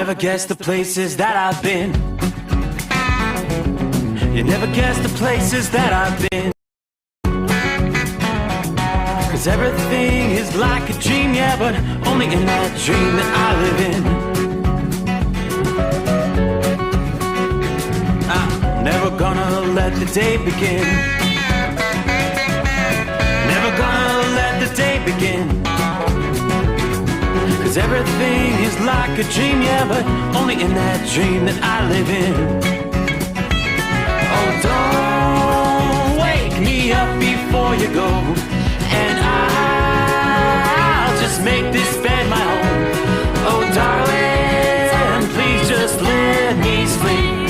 never guess the places that I've been. You never guess the places that I've been. 'Cause everything is like a dream, yeah, but only in that dream that I live in. I'm never gonna let the day begin. Never gonna let the day begin. 'Cause everything is like a dream, yeah, but only in that dream that I live in. Oh, don't wake me up before you go, and I'll just make this bed my home. Oh, darling, please just let me sleep.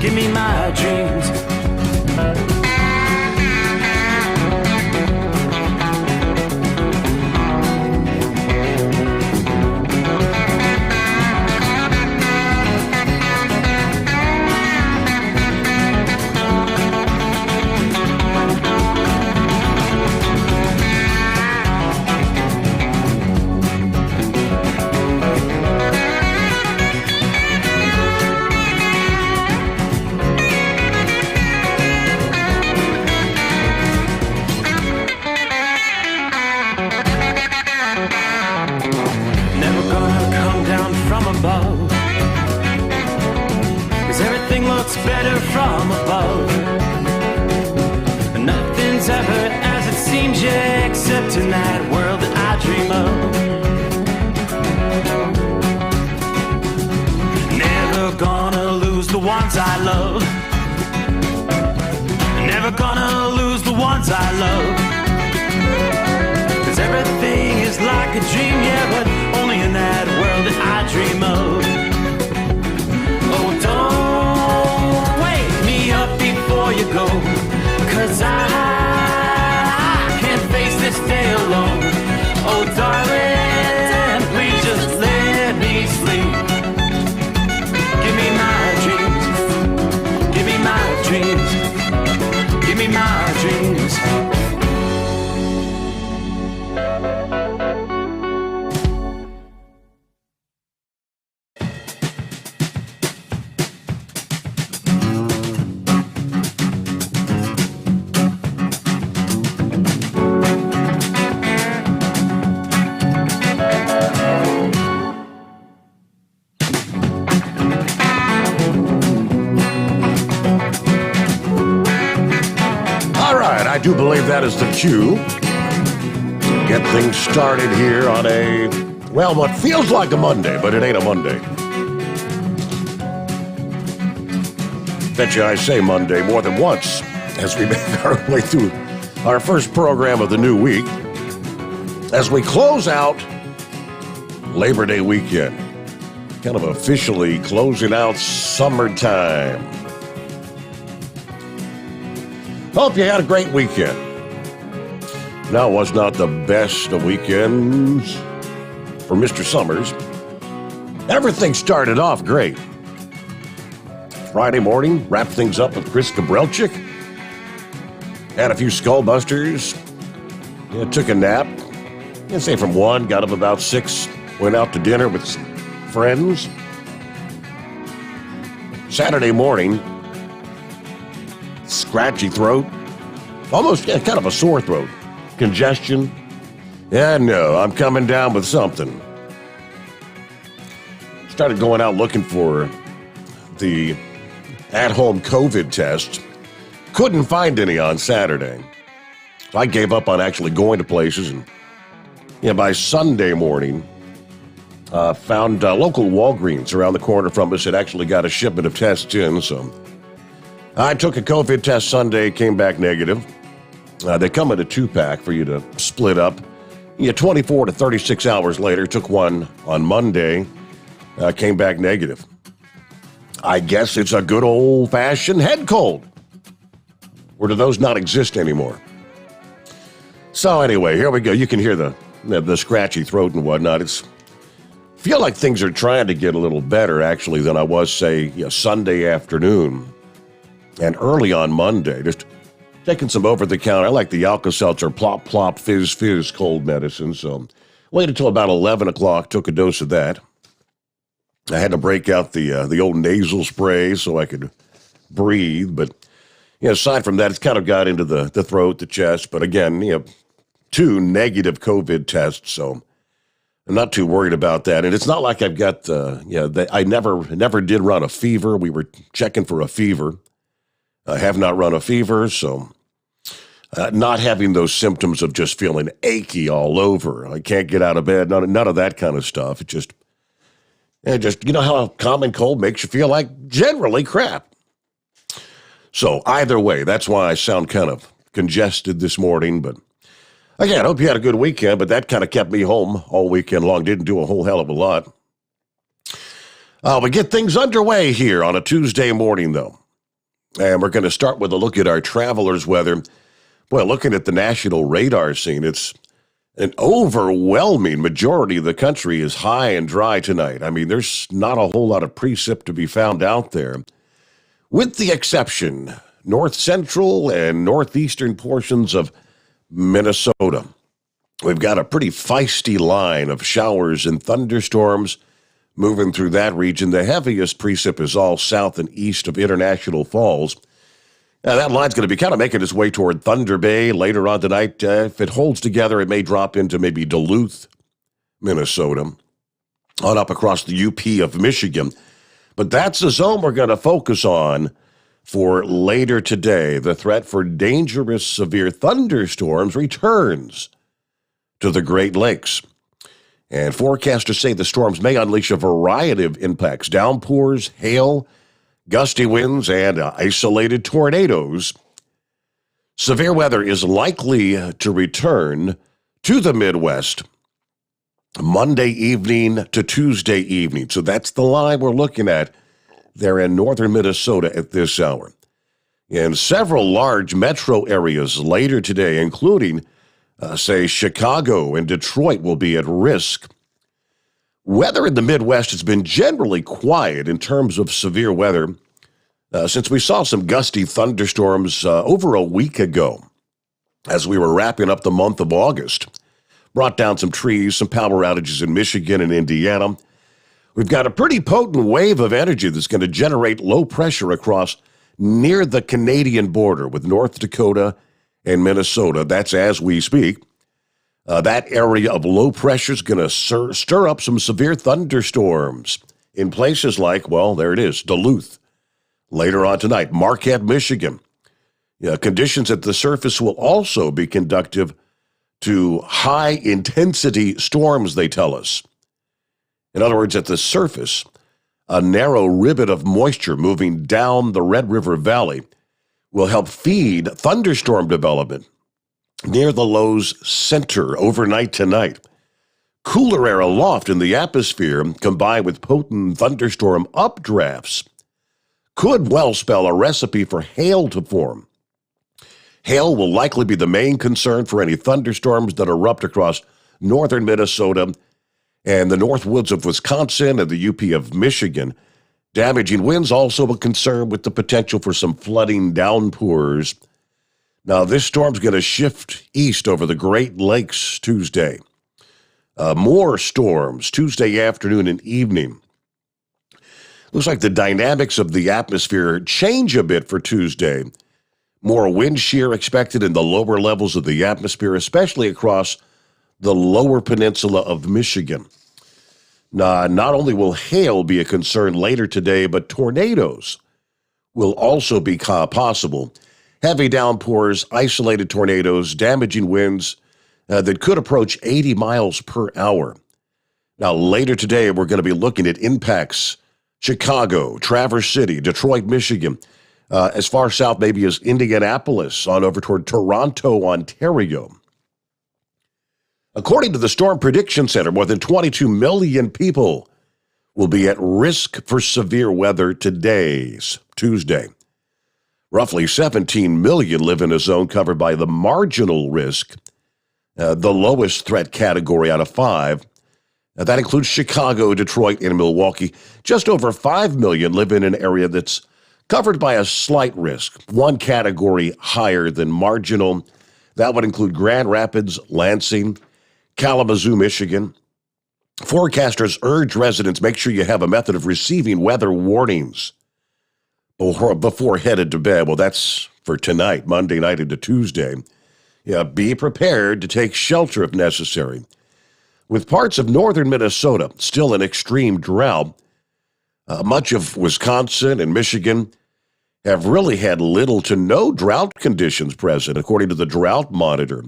Give me my dreams. Better from above. Nothing's ever as it seems, yeah, except in that world that I dream of. Never gonna lose the ones I love. Never gonna lose the ones I love. 'Cause everything is like a dream, yeah, but only in that world that I dream of. Oh, don't wake me up before you go, 'cause I can't face this day alone. Oh, darling, please just let me sleep. Give me my dreams. Give me my dreams. Give me my dreams. I do believe that is the cue to get things started here on a, well, what feels like a Monday, but it ain't a Monday. Bet you I say Monday more than once as we make our way through our first program of the new week, as we close out Labor Day weekend, kind of officially closing out summertime. Hope you had a great weekend. Now, it was not the best of weekends for Mr. Sommers. Everything started off great. Friday morning, wrapped things up with Chris Gabrelchik. Had a few skullbusters. Took a nap. I'd say from 1, got up about 6, went out to dinner with some friends. Saturday morning, scratchy throat, almost kind of a sore throat, congestion. Yeah, no, I'm coming down with something. Started going out looking for the at-home COVID test. Couldn't find any on Saturday. So I gave up on actually going to places, and by Sunday morning, found local Walgreens around the corner from us had actually got a shipment of tests in, so I took a COVID test Sunday, came back negative. They come in a 2-pack for you to split up. 24 to 36 hours later, took one on Monday, came back negative. I guess it's a good old-fashioned head cold. Or do those not exist anymore? So anyway, here we go. You can hear the scratchy throat and whatnot. Feel like things are trying to get a little better, actually, than I was, say, Sunday afternoon. And early on Monday, just taking some over-the-counter. I like the Alka-Seltzer Plop Plop Fizz Fizz cold medicine, so waited until about 11 o'clock, took a dose of that. I had to break out the old nasal spray so I could breathe. But aside from that, it's kind of got into the throat, the chest. But again, 2 negative COVID tests, so I'm not too worried about that. And it's not like I've got I never did run a fever. We were checking for a fever. I have not run a fever, so not having those symptoms of just feeling achy all over. I can't get out of bed. None of that kind of stuff. It just how a common cold makes you feel like generally crap. So either way, that's why I sound kind of congested this morning. But again, I hope you had a good weekend, but that kind of kept me home all weekend long. Didn't do a whole hell of a lot. We get things underway here on a Tuesday morning, though. And we're going to start with a look at our travelers' weather. Boy, looking at the national radar scene, it's an overwhelming majority of the country is high and dry tonight. I mean, there's not a whole lot of precip to be found out there, with the exception north central and northeastern portions of Minnesota. We've got a pretty feisty line of showers and thunderstorms moving through that region. The heaviest precip is all south and east of International Falls. Now, that line's going to be kind of making its way toward Thunder Bay later on tonight. If it holds together, it may drop into maybe Duluth, Minnesota, on up across the UP of Michigan. But that's the zone we're going to focus on for later today. The threat for dangerous, severe thunderstorms returns to the Great Lakes. And forecasters say the storms may unleash a variety of impacts: downpours, hail, gusty winds, and isolated tornadoes. Severe weather is likely to return to the Midwest Monday evening to Tuesday evening. So that's the line we're looking at there in northern Minnesota at this hour. In several large metro areas later today, including Chicago and Detroit, will be at risk. Weather in the Midwest has been generally quiet in terms of severe weather since we saw some gusty thunderstorms over a week ago as we were wrapping up the month of August. Brought down some trees, some power outages in Michigan and Indiana. We've got a pretty potent wave of energy that's going to generate low pressure across near the Canadian border with North Dakota and Minnesota. That's as we speak. That area of low pressure is going to stir up some severe thunderstorms in places like, well, there it is, Duluth. Later on tonight, Marquette, Michigan. Conditions at the surface will also be conducive to high-intensity storms, they tell us. In other words, at the surface, a narrow ribbon of moisture moving down the Red River Valley will help feed thunderstorm development near the low's center overnight tonight. Cooler air aloft in the atmosphere, combined with potent thunderstorm updrafts, could well spell a recipe for hail to form. Hail will likely be the main concern for any thunderstorms that erupt across northern Minnesota and the north woods of Wisconsin and the UP of Michigan. Damaging winds also a concern, with the potential for some flooding downpours. Now, this storm's going to shift east over the Great Lakes Tuesday. More storms Tuesday afternoon and evening. Looks like the dynamics of the atmosphere change a bit for Tuesday. More wind shear expected in the lower levels of the atmosphere, especially across the lower peninsula of Michigan. Now, not only will hail be a concern later today, but tornadoes will also be possible. Heavy downpours, isolated tornadoes, damaging winds that could approach 80 miles per hour. Now, later today, we're going to be looking at impacts Chicago, Traverse City, Detroit, Michigan, as far south maybe as Indianapolis, on over toward Toronto, Ontario. According to the Storm Prediction Center, more than 22 million people will be at risk for severe weather today's Tuesday. Roughly 17 million live in a zone covered by the marginal risk, the lowest threat category out of 5. That includes Chicago, Detroit, and Milwaukee. Just over 5 million live in an area that's covered by a slight risk, one category higher than marginal. That would include Grand Rapids, Lansing, Kalamazoo, Michigan, Forecasters urge residents make sure you have a method of receiving weather warnings before headed to bed. Well, that's for tonight, Monday night into Tuesday. Yeah, be prepared to take shelter if necessary. With parts of northern Minnesota still in extreme drought, much of Wisconsin and Michigan have really had little to no drought conditions present, according to the Drought Monitor.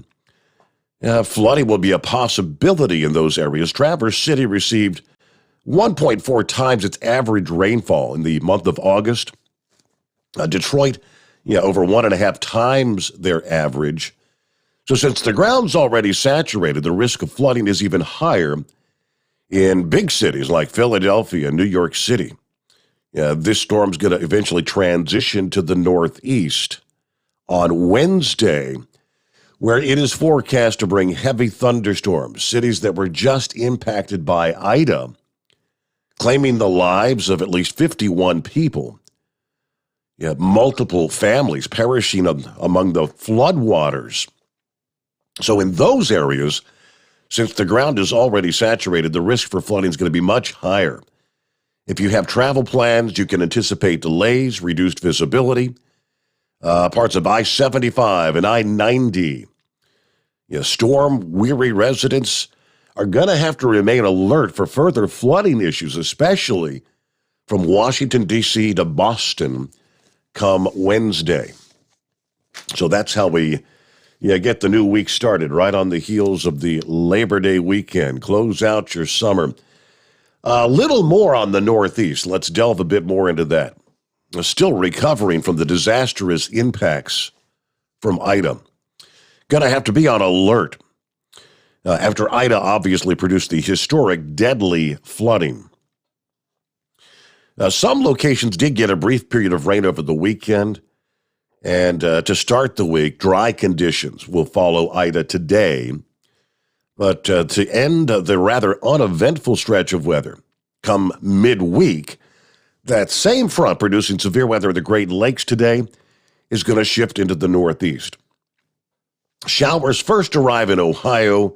Flooding will be a possibility in those areas. Traverse City received 1.4 times its average rainfall in the month of August. Detroit, over 1.5 times their average. So since the ground's already saturated, the risk of flooding is even higher in big cities like Philadelphia and New York City. This storm's going to eventually transition to the northeast on Wednesday, where it is forecast to bring heavy thunderstorms. Cities that were just impacted by Ida, claiming the lives of at least 51 people. Multiple families perishing among the floodwaters. So in those areas, since the ground is already saturated, the risk for flooding is going to be much higher. If you have travel plans, you can anticipate delays, reduced visibility. Parts of I-75 and I-90. Storm-weary residents are going to have to remain alert for further flooding issues, especially from Washington, D.C. to Boston come Wednesday. So that's how we get the new week started, right on the heels of the Labor Day weekend. Close out your summer. A little more on the Northeast. Let's delve a bit more into that. Still recovering from the disastrous impacts from Ida. Going to have to be on alert after Ida obviously produced the historic deadly flooding. Some locations did get a brief period of rain over the weekend. And to start the week, dry conditions will follow Ida today. But to end the rather uneventful stretch of weather, come midweek, that same front producing severe weather in the Great Lakes today is going to shift into the northeast. Showers first arrive in Ohio,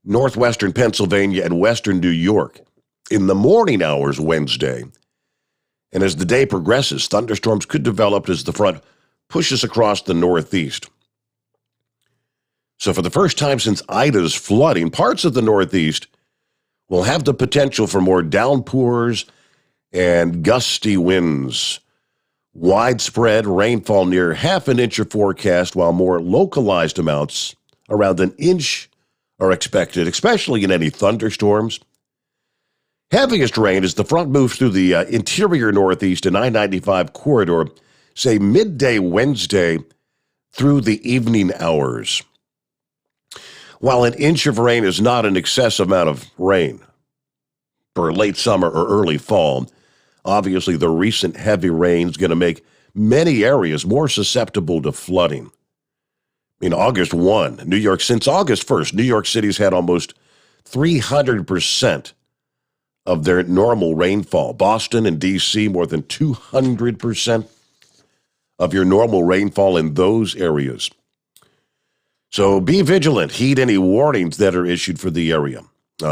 northwestern Pennsylvania, and western New York in the morning hours Wednesday. And as the day progresses, thunderstorms could develop as the front pushes across the northeast. So for the first time since Ida's flooding, parts of the northeast will have the potential for more downpours and gusty winds. Widespread rainfall near half an inch are forecast, while more localized amounts around an inch are expected, especially in any thunderstorms. Heaviest rain as the front moves through the interior northeast and I-95 corridor, say midday Wednesday through the evening hours. While an inch of rain is not an excessive amount of rain for late summer or early fall, obviously the recent heavy rain is going to make many areas more susceptible to flooding. In August 1, since August 1st, New York City's had almost 300% of their normal rainfall. Boston and D.C., more than 200% of your normal rainfall in those areas. So be vigilant. Heed any warnings that are issued for the area.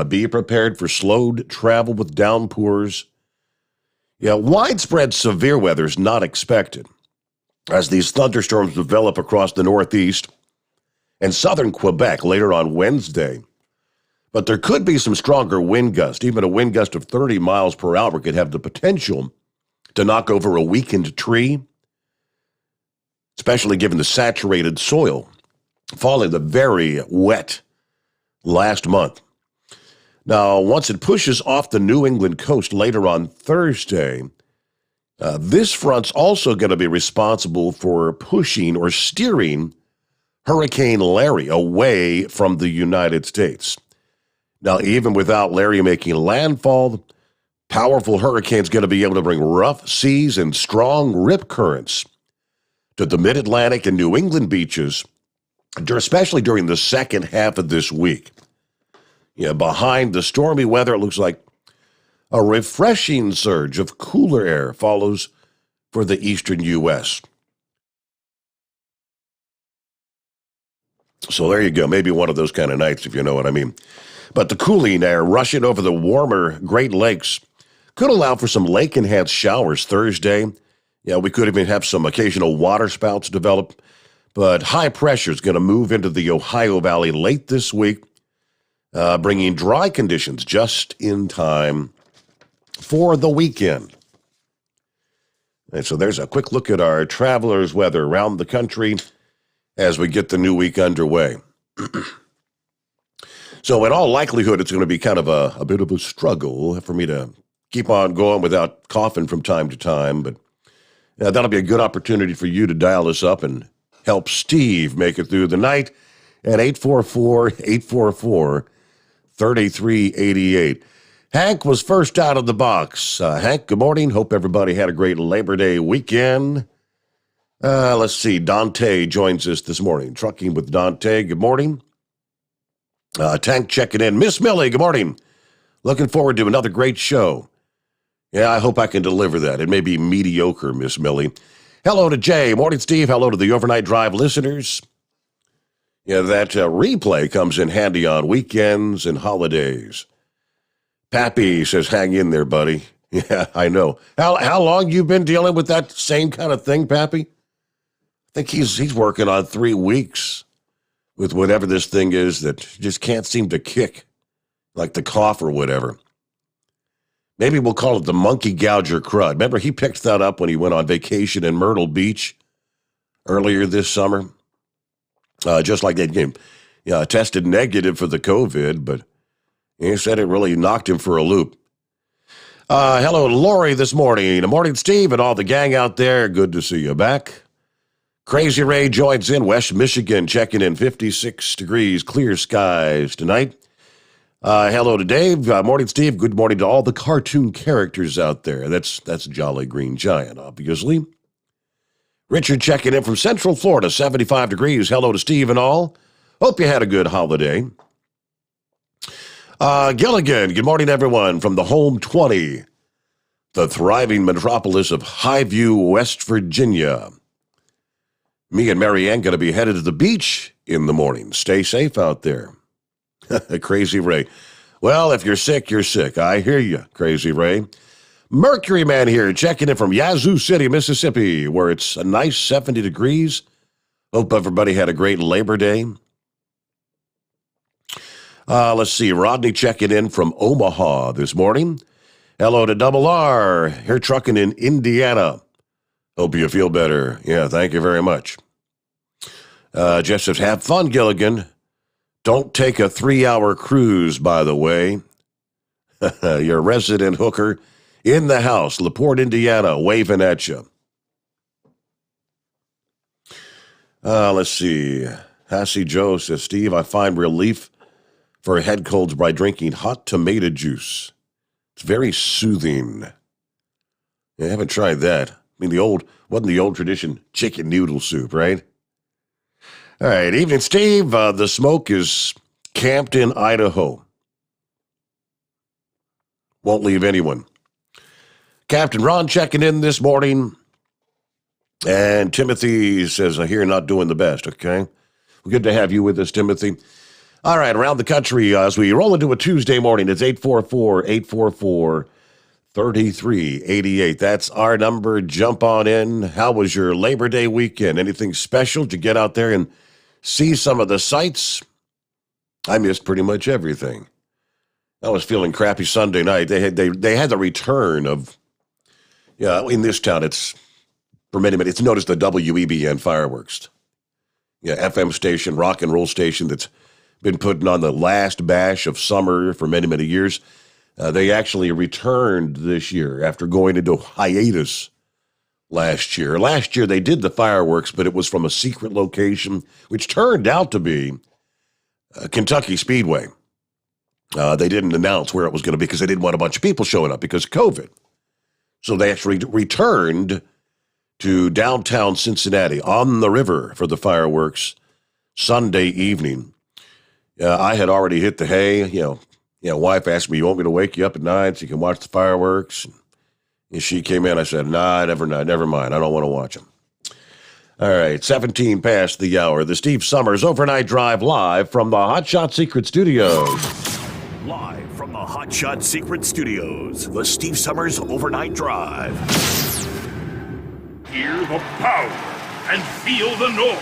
Be prepared for slowed travel with downpours. Widespread severe weather is not expected as these thunderstorms develop across the northeast and southern Quebec later on Wednesday. But there could be some stronger wind gusts. Even a wind gust of 30 miles per hour could have the potential to knock over a weakened tree, especially given the saturated soil following the very wet last month. Now, once it pushes off the New England coast later on Thursday, this front's also going to be responsible for pushing or steering Hurricane Larry away from the United States. Now, even without Larry making landfall, powerful hurricane's going to be able to bring rough seas and strong rip currents to the mid-Atlantic and New England beaches, especially during the second half of this week. Behind the stormy weather, it looks like a refreshing surge of cooler air follows for the eastern U.S. So there you go. Maybe one of those kind of nights, if you know what I mean. But the cooling air rushing over the warmer Great Lakes could allow for some lake-enhanced showers Thursday. Yeah, we could even have some occasional water spouts develop. But high pressure is going to move into the Ohio Valley late this week, bringing dry conditions just in time for the weekend. And so there's a quick look at our travelers' weather around the country as we get the new week underway. So in all likelihood, it's going to be kind of a bit of a struggle for me to keep on going without coughing from time to time. But that'll be a good opportunity for you to dial us up and help Steve make it through the night at 844-844-3388. Hank was first out of the box. Hank, good morning. Hope everybody had a great Labor Day weekend. Let's see. Dante joins us this morning. Trucking with Dante. Good morning. Tank checking in. Miss Millie, good morning. Looking forward to another great show. Yeah, I hope I can deliver that. It may be mediocre, Miss Millie. Hello to Jay. Morning, Steve. Hello to the Overnight Drive listeners. Yeah, that replay comes in handy on weekends and holidays. Pappy says, hang in there, buddy. Yeah, I know. How long you been dealing with that same kind of thing, Pappy? I think he's working on 3 weeks with whatever this thing is that just can't seem to kick, like the cough or whatever. Maybe we'll call it the monkey gouger crud. Remember, he picked that up when he went on vacation in Myrtle Beach earlier this summer. Just like that game. Yeah, tested negative for the COVID, but he said it really knocked him for a loop. Hello, Lori, this morning. Good morning, Steve, and all the gang out there. Good to see you back. Crazy Ray joins in, West Michigan, checking in 56 degrees, clear skies tonight. Hello to Dave. Morning, Steve. Good morning to all the cartoon characters out there. That's Jolly Green Giant, obviously. Richard checking in from Central Florida, 75 degrees. Hello to Steve and all. Hope you had a good holiday. Gilligan, good morning, everyone, from the home 20, the thriving metropolis of Highview, West Virginia. Me and Marianne going to be headed to the beach in the morning. Stay safe out there. Crazy Ray. Well, if you're sick, you're sick. I hear you, Crazy Ray. Mercury Man here, checking in from Yazoo City, Mississippi, where it's a nice 70 degrees. Hope everybody had a great Labor Day. Let's see, Rodney checking in from Omaha this morning. Hello to Double R, here trucking in Indiana. Hope you feel better. Yeah, thank you very much. Jeff says, have fun, Gilligan. Don't take a 3-hour cruise, by the way. Your resident hooker in the house, LaPorte, Indiana, waving at you. Let's see. Hassie Joe says, Steve, I find relief for head colds by drinking hot tomato juice. It's very soothing. I haven't tried that. I mean, wasn't the old tradition chicken noodle soup, right? All right, evening, Steve. The smoke is camped in Idaho. Won't leave anyone. Captain Ron checking in this morning. And Timothy says, I hear not doing the best, okay? Well, good to have you with us, Timothy. All right, around the country, as we roll into a Tuesday morning, it's 844-844-3388. That's our number. Jump on in. How was your Labor Day weekend? Anything special? Did you get out there and see some of the sights? I missed pretty much everything. I was feeling crappy Sunday night. They had the return of, in this town, it's, for many, it's known as the WEBN fireworks. Yeah, FM station, rock and roll station that's been putting on the last bash of summer for many, many years. They actually returned this year after going into hiatus last year. Last year they did the fireworks, but it was from a secret location, which turned out to be Kentucky Speedway. They didn't announce where it was going to be because they didn't want a bunch of people showing up because of COVID. So they actually returned to downtown Cincinnati on the river for the fireworks Sunday evening. I had already hit the hay. Wife asked me, you want me to wake you up at night so you can watch the fireworks? And she came in. I said, never mind. I don't want to watch them. All right, 17 past the hour. The Steve Sommers Overnight Drive live from the Hot Shot Secret Studios. Live from the Hot Shot Secret Studios, the Steve Sommers Overnight Drive. Hear the power and feel the noise.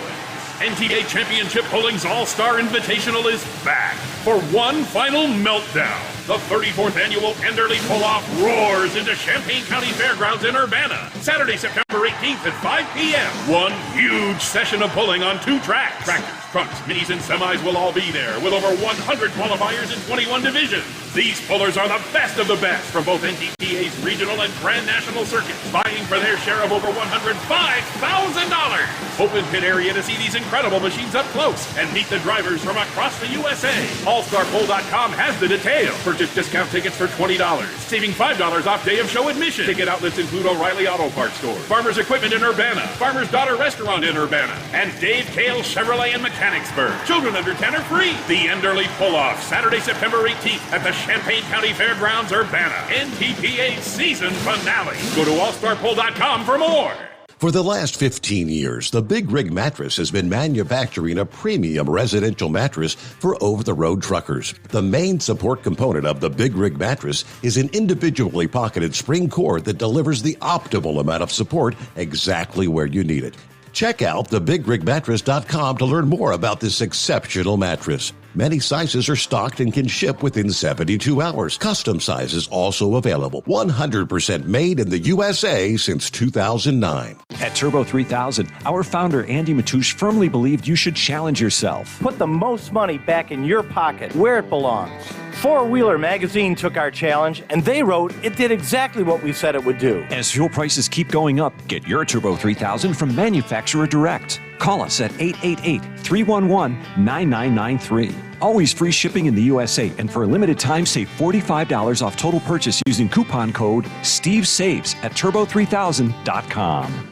NTA Championship Bowling's All-Star Invitational is back for one final meltdown. The 34th annual Enderley Pull-Off roars into Champaign County Fairgrounds in Urbana, Saturday, September 18th at 5 p.m. One huge session of bowling on 2 tracks. Tractors, trucks, minis, and semis will all be there, with over 100 qualifiers in 21 divisions. These pullers are the best of the best from both NTPA's regional and Grand National circuits, vying for their share of over $105,000. Open pit area to see these incredible machines up close and meet the drivers from across the USA. AllStarPoll.com has the details. Purchase discount tickets for $20, saving $5 off day of show admission. Ticket outlets include O'Reilly Auto Parts Store, Farmer's Equipment in Urbana, Farmer's Daughter Restaurant in Urbana, and Dave Kale Chevrolet in Mechanicsburg. Children under 10 are free. The Enderley Pull-Off, Saturday, September 18th at the Champaign County Fairgrounds, Urbana. NTPA season finale. Go to allstarpoll.com for more. For the last 15 years, the Big Rig Mattress has been manufacturing a premium residential mattress for over-the-road truckers. The main support component of the Big Rig Mattress is an individually pocketed spring core that delivers the optimal amount of support exactly where you need it. Check out thebigrigmattress.com to learn more about this exceptional mattress. Many sizes are stocked and can ship within 72 hours. Custom sizes also available. 100% made in the USA since 2009. At Turbo 3000, our founder Andy Matouche firmly believed you should challenge yourself. Put the most money back in your pocket, where it belongs. Four Wheeler Magazine took our challenge, and they wrote it did exactly what we said it would do. As fuel prices keep going up, get your Turbo 3000 from manufacturer direct. Call us at 888-311-9993. Always free shipping in the USA, and for a limited time, save $45 off total purchase using coupon code STEVESAVES at turbo3000.com.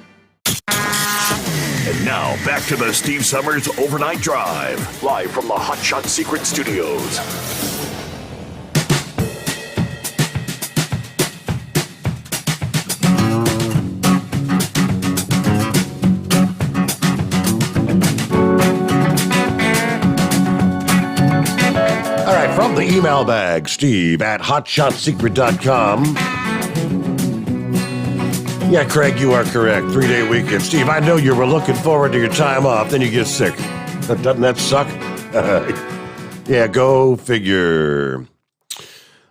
And now, back to the Steve Sommers Overnight Drive, live from the Hot Shot Secret Studios. All right, from the email bag, Steve at hotshotsecret.com. Yeah, Craig, you are correct. 3-day weekend. Steve, I know you were looking forward to your time off, then you get sick. Doesn't that suck? Yeah, go figure.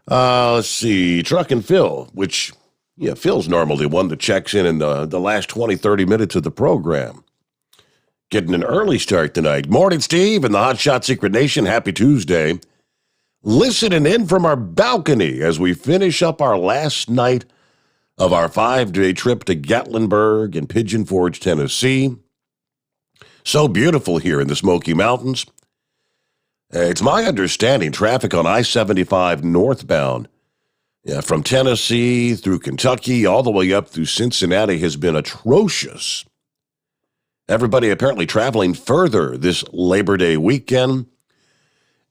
Let's see. Truck and Phil, which, yeah, Phil's normally one that checks in the last 20, 30 minutes of the program. Getting an early start tonight. Morning, Steve, and the Hot Shot Secret Nation. Happy Tuesday. Listening in from our balcony as we finish up our last night of our 5-day trip to Gatlinburg and Pigeon Forge, Tennessee. So beautiful here in the Smoky Mountains. It's my understanding traffic on I-75 northbound from Tennessee through Kentucky all the way up through Cincinnati has been atrocious. Everybody apparently traveling further this Labor Day weekend.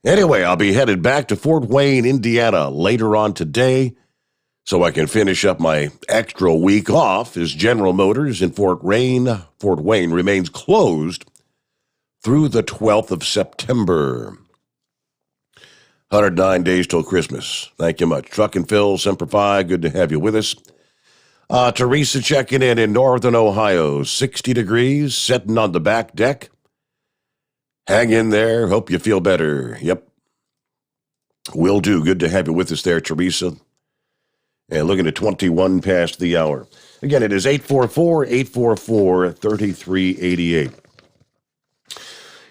Anyway, I'll be headed back to Fort Wayne, Indiana later on today so I can finish up my extra week off as General Motors in Fort Wayne remains closed through the 12th of September. 109 days till Christmas. Thank you much. Truck and Phil, Semper Fi, good to have you with us. Teresa checking in Northern Ohio, 60 degrees, sitting on the back deck. Hang in there. Hope you feel better. Yep. Will do. Good to have you with us there, Teresa. And looking at 21 past the hour. Again, it is 844-844-3388.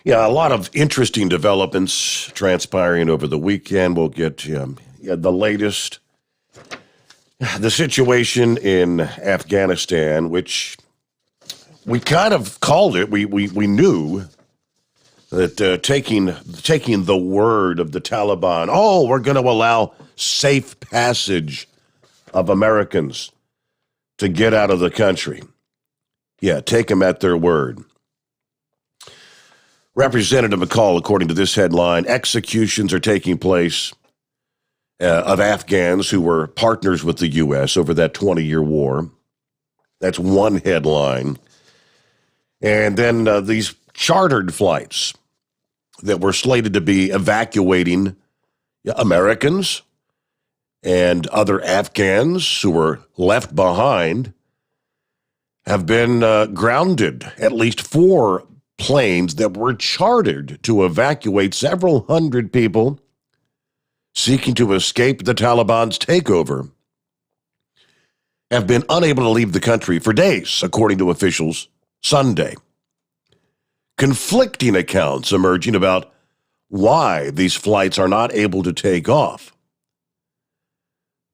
Yeah, a lot of interesting developments transpiring over the weekend. We'll get the latest. The situation in Afghanistan, which we kind of called it. We knew that taking the word of the Taliban, we're going to allow safe passage of Americans to get out of the country. Yeah, take them at their word. Representative McCall, according to this headline, executions are taking place of Afghans who were partners with the U.S. over that 20-year war. That's one headline. And then these chartered flights that were slated to be evacuating, Americans and other Afghans who were left behind have been grounded. At least 4 planes that were chartered to evacuate several hundred people seeking to escape the Taliban's takeover have been unable to leave the country for days, according to officials Sunday. Conflicting accounts emerging about why these flights are not able to take off.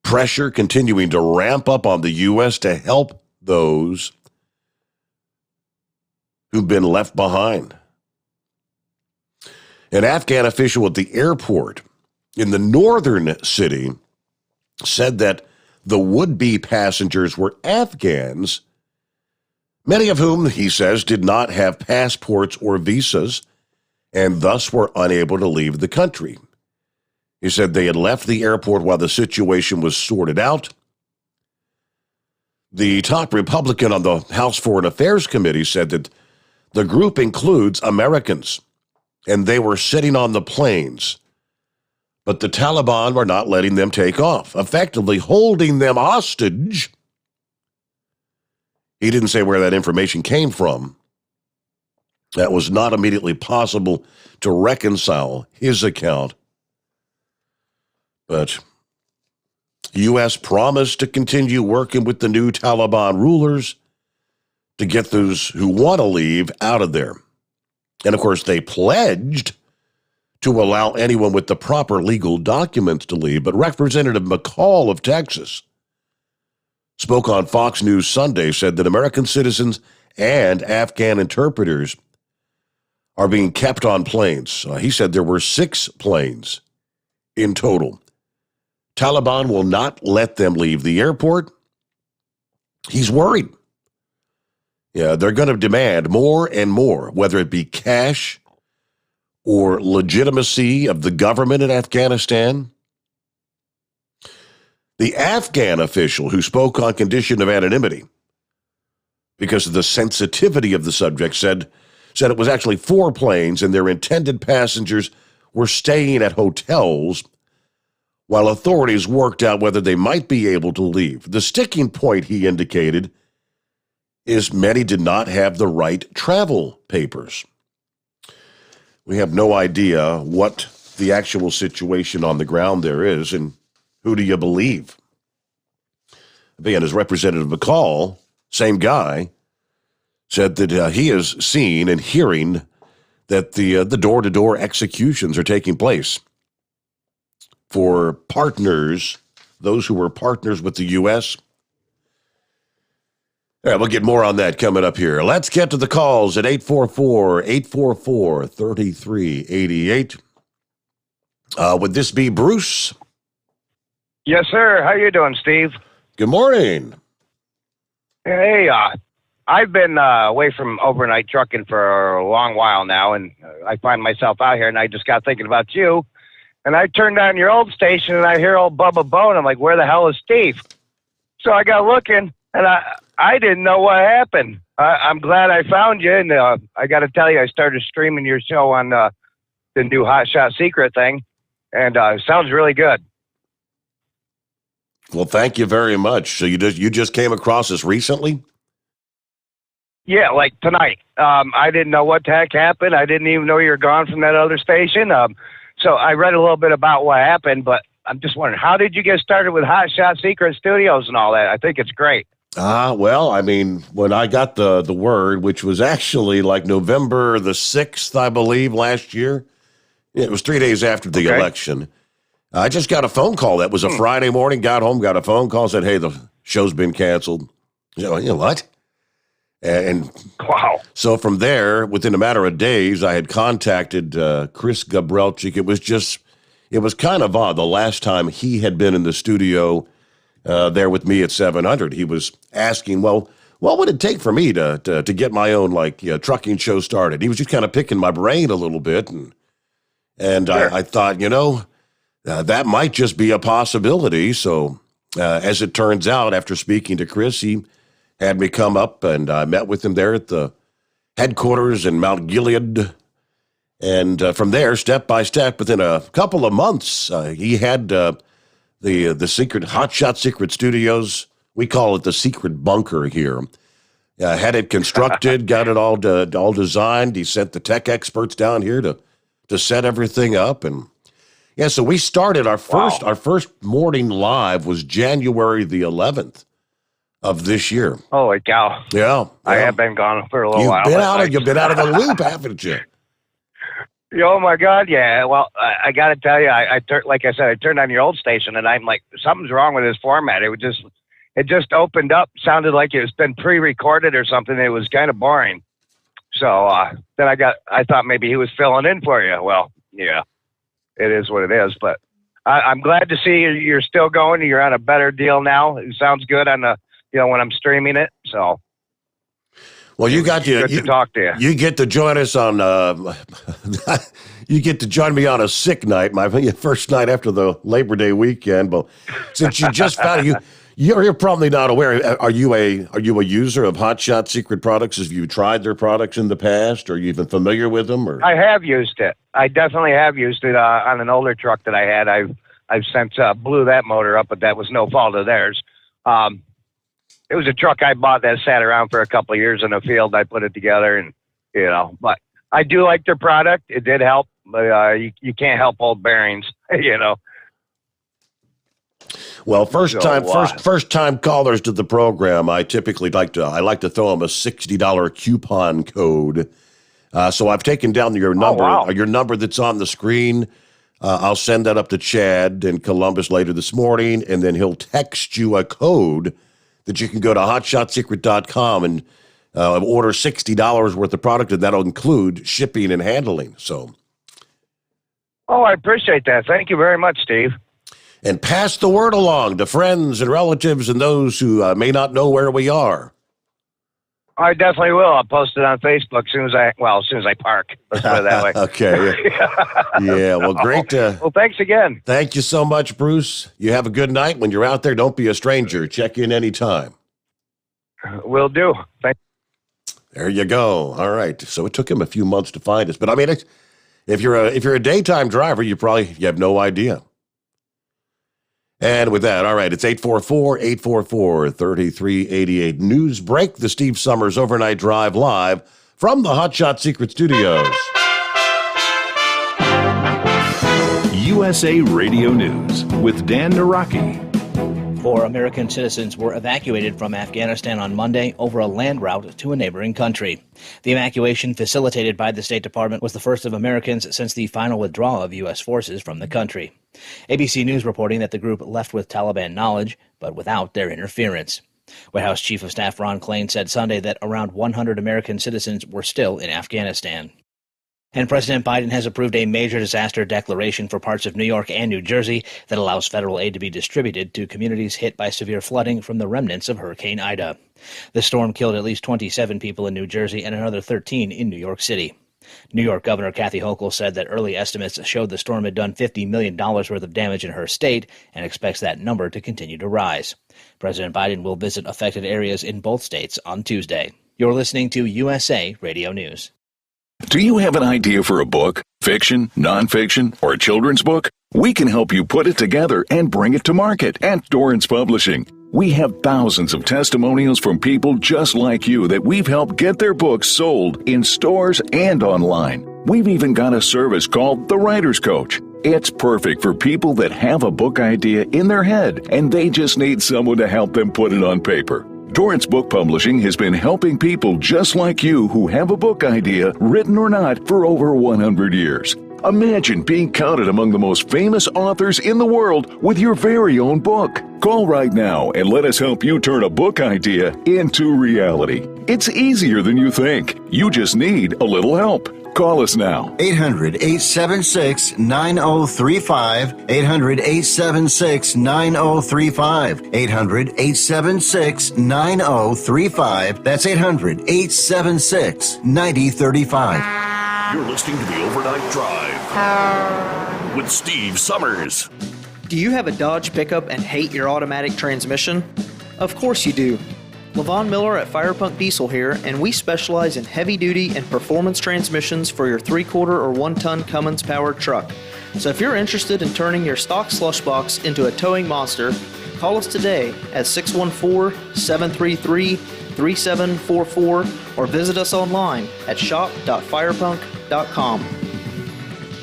Pressure continuing to ramp up on the U.S. to help those who've been left behind. An Afghan official at the airport in the northern city said that the would-be passengers were Afghans, many of whom, he says, did not have passports or visas and thus were unable to leave the country. He said they had left the airport while the situation was sorted out. The top Republican on the House Foreign Affairs Committee said that the group includes Americans, and they were sitting on the planes, but the Taliban were not letting them take off, effectively holding them hostage. He didn't say where that information came from. That was not immediately possible to reconcile his account. But U.S. promised to continue working with the new Taliban rulers to get those who want to leave out of there. And of course, they pledged to allow anyone with the proper legal documents to leave. But Representative McCall of Texas spoke on Fox News Sunday, said that American citizens and Afghan interpreters are being kept on planes. He said there were 6 planes in total. Taliban will not let them leave the airport. He's worried. Yeah, they're going to demand more and more, whether it be cash or legitimacy of the government in Afghanistan. The Afghan official who spoke on condition of anonymity because of the sensitivity of the subject said it was actually 4 planes and their intended passengers were staying at hotels while authorities worked out whether they might be able to leave. The sticking point, he indicated, is many did not have the right travel papers. We have no idea what the actual situation on the ground there is, and who do you believe? Again, as Representative McCall, same guy, said that he has seen and hearing that the door-to-door executions are taking place for partners, those who were partners with the U.S. All right, we'll get more on that coming up here. Let's get to the calls at 844-844-3388. Would this be Bruce? Yes, sir. How you doing, Steve? Good morning. Hey, I've been away from overnight trucking for a long while now, and I find myself out here, and I just got thinking about you. And I turned on your old station, and I hear old Bubba Bone. I'm like, where the hell is Steve? So I got looking, and I didn't know what happened. I'm glad I found you, and I got to tell you, I started streaming your show on the new Hot Shot Secret thing, and it sounds really good. Well, thank you very much. So you just came across this recently? Yeah, like tonight. I didn't know what the heck happened. I didn't even know you were gone from that other station. So I read a little bit about what happened, but I'm just wondering, how did you get started with Hot Shot Secret Studios and all that? I think it's great. Well, I mean, when I got the word, which was actually like November the 6th, I believe, last year, it was 3 days after the election. I just got a phone call. That was a Friday morning, got home, got a phone call, said, hey, the show's been canceled. You know what? And wow. So from there, within a matter of days, I had contacted Chris Gabrelchik. It was kind of odd. The last time he had been in the studio there with me at 700, he was asking, well, what would it take for me to get my own trucking show started? He was just kind of picking my brain a little bit. And sure. I thought, that might just be a possibility. So as it turns out, after speaking to Chris, he had me come up, and I met with him there at the headquarters in Mount Gilead. And from there, step by step, within a couple of months, he had the secret Hot Shot Secret Studios. We call it the secret bunker here. Had it constructed, got it all designed. He sent the tech experts down here to set everything up, and yeah. So we started our first morning live was January the 11th of this year. Holy cow! Yeah, I have been gone for a little while. You've been out of the loop, haven't you? Oh my God, yeah. Well, I got to tell you, I turned on your old station, and I'm like, something's wrong with this format. It just opened up, sounded like it's been pre-recorded or something. It was kind of boring. So then I thought maybe he was filling in for you. Well, yeah, it is what it is. But I'm glad to see you're still going. You're on a better deal now. It sounds good on when I'm streaming it. So. Well, good to talk to you. You get to join us on. You get to join me on a sick night, my first night after the Labor Day weekend. But since you just found it, you're probably not aware. Are you a user of Hot Shot Secret products? Have you tried their products in the past? Are you even familiar with them? Or I have used it. I definitely have used it on an older truck that I had. I've since blew that motor up, but that was no fault of theirs. It was a truck I bought that sat around for a couple of years in the field. I put it together, and but I do like their product. It did help, but you can't help old bearings, Well, first time callers to the program, I typically like to throw them a $60 coupon code. So I've taken down your number, your number that's on the screen. I'll send that up to Chad in Columbus later this morning, and then he'll text you a code that you can go to hotshotsecret.com and order $60 worth of product, and that'll include shipping and handling. So, I appreciate that. Thank you very much, Steve. And pass the word along to friends and relatives and those who may not know where we are. I definitely will. I'll post it on Facebook as soon as I park. Let's put it that way. Okay. Yeah. Well, great. Well, thanks again. Thank you so much, Bruce. You have a good night. When you're out there, don't be a stranger. Check in anytime. Will do. There you go. All right. So it took him a few months to find us, but I mean, if you're a daytime driver, you have no idea. And with that, all right, it's 844-844-3388. News break, the Steve Sommers Overnight Drive live from the Hot Shot Secret Studios. USA Radio News with Dan Naraki. 4 American citizens were evacuated from Afghanistan on Monday over a land route to a neighboring country. The evacuation, facilitated by the State Department, was the first of Americans since the final withdrawal of U.S. forces from the country. ABC News reporting that the group left with Taliban knowledge, but without their interference. White House Chief of Staff Ron Klain said Sunday that around 100 American citizens were still in Afghanistan. And President Biden has approved a major disaster declaration for parts of New York and New Jersey that allows federal aid to be distributed to communities hit by severe flooding from the remnants of Hurricane Ida. The storm killed at least 27 people in New Jersey and another 13 in New York City. New York Governor Kathy Hochul said that early estimates showed the storm had done $50 million worth of damage in her state and expects that number to continue to rise. President Biden will visit affected areas in both states on Tuesday. You're listening to USA Radio News. Do you have an idea for a book, fiction, nonfiction, or a children's book? We can help you put it together and bring it to market at Dorrance Publishing. We have thousands of testimonials from people just like you that we've helped get their books sold in stores and online. We've even got a service called The Writer's Coach. It's perfect for people that have a book idea in their head and they just need someone to help them put it on paper. Dorrance Book Publishing has been helping people just like you who have a book idea, written or not, for over 100 years. Imagine being counted among the most famous authors in the world with your very own book. Call right now and let us help you turn a book idea into reality. It's easier than you think. You just need a little help. Call us now. 800-876-9035. 800-876-9035. 800-876-9035. That's 800-876-9035. You're listening to the Overnight Drive with Steve Sommers. Do you have a Dodge pickup and hate your automatic transmission? Of course you do. Levon Miller at Firepunk Diesel here, and we specialize in heavy-duty and performance transmissions for your 3-quarter or 1-ton Cummins-powered truck. So if you're interested in turning your stock slush box into a towing monster, call us today at 614-733-3744 or visit us online at shop.firepunk.com.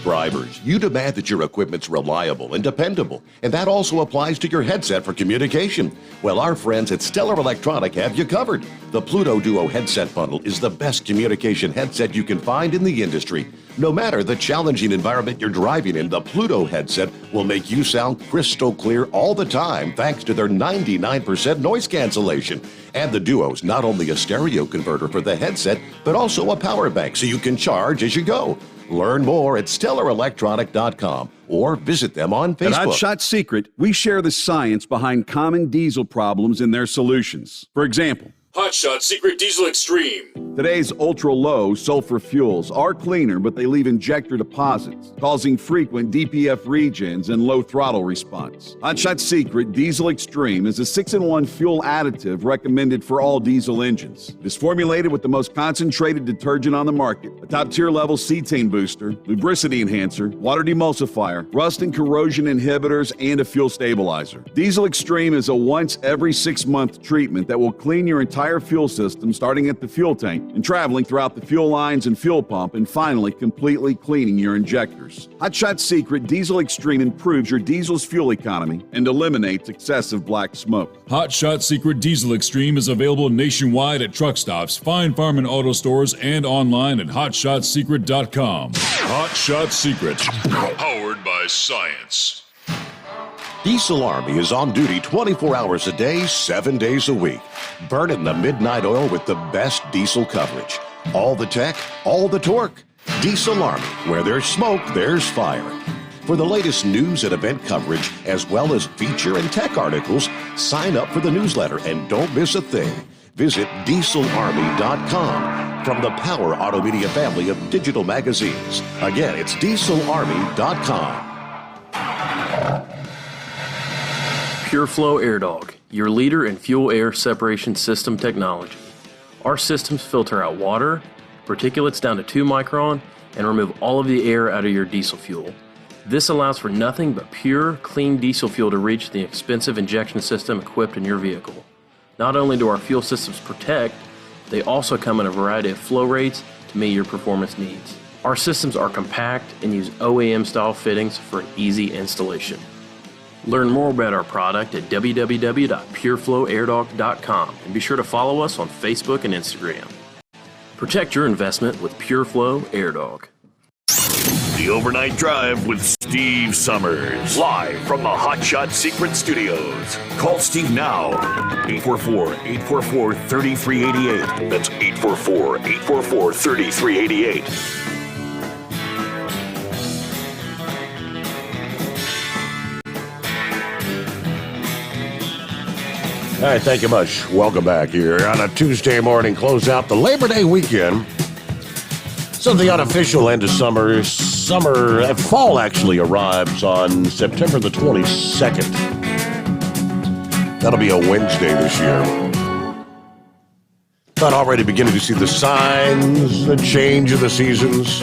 Drivers, you demand that your equipment's reliable and dependable, and that also applies to your headset for communication. Well, our friends at Stellar Electronic have you covered. The Pluto Duo headset bundle is the best communication headset you can find in the industry. No matter the challenging environment you're driving in, the Pluto headset will make you sound crystal clear all the time thanks to their 99% noise cancellation. And the Duo's not only a stereo converter for the headset, but also a power bank so you can charge as you go. Learn more at StellarElectronic.com or visit them on Facebook. At Hotshot Secret, we share the science behind common diesel problems and their solutions. For example, Hotshot Secret Diesel Extreme. Today's ultra-low sulfur fuels are cleaner, but they leave injector deposits, causing frequent DPF regens and low throttle response. Hotshot Secret Diesel Extreme is a 6-in-1 fuel additive recommended for all diesel engines. It is formulated with the most concentrated detergent on the market, a top-tier level cetane booster, lubricity enhancer, water demulsifier, rust and corrosion inhibitors, and a fuel stabilizer. Diesel Extreme is a once every 6-month treatment that will clean your entire fuel system, starting at the fuel tank and traveling throughout the fuel lines and fuel pump, and finally completely cleaning your injectors. Hotshot Secret Diesel Extreme improves your diesel's fuel economy and eliminates excessive black smoke. Hotshot Secret Diesel Extreme is available nationwide at truck stops, fine farm and auto stores, and online at hotshotsecret.com. Hotshot Secret, powered by science. Diesel Army is on duty 24 hours a day, 7 days a week. Burning the midnight oil with the best diesel coverage. All the tech, all the torque. Diesel Army, where there's smoke, there's fire. For the latest news and event coverage, as well as feature and tech articles, sign up for the newsletter and don't miss a thing. Visit dieselarmy.com from the Power Auto Media family of digital magazines. Again, it's dieselarmy.com. PureFlow Air Dog, your leader in fuel air separation system technology. Our systems filter out water, particulates down to 2 micron, and remove all of the air out of your diesel fuel. This allows for nothing but pure, clean diesel fuel to reach the expensive injection system equipped in your vehicle. Not only do our fuel systems protect, they also come in a variety of flow rates to meet your performance needs. Our systems are compact and use OEM-style fittings for an easy installation. Learn more about our product at www.pureflowairdog.com and be sure to follow us on Facebook and Instagram. Protect your investment with PureFlow AirDog. The Overnight Drive with Steve Sommers. Live from the Hotshot Secret Studios. Call Steve now. 844-844-3388. That's 844-844-3388. All right, thank you much. Welcome back here on a Tuesday morning. Close out the Labor Day weekend. So the unofficial end of fall actually arrives on September the 22nd. That'll be a Wednesday this year. But already beginning to see the signs, the change of the seasons.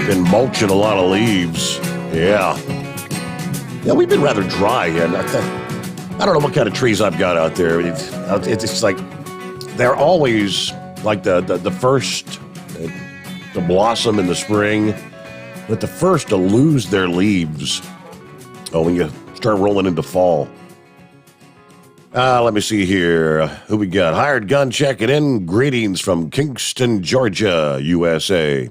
Been mulching a lot of leaves. Yeah, we've been rather dry, and I don't know what kind of trees I've got out there. It's like they're always like the first to blossom in the spring, but the first to lose their leaves. Oh, when you start rolling into fall. Let me see here. Who we got? Hired Gun checking in. Greetings from Kingston, Georgia, USA.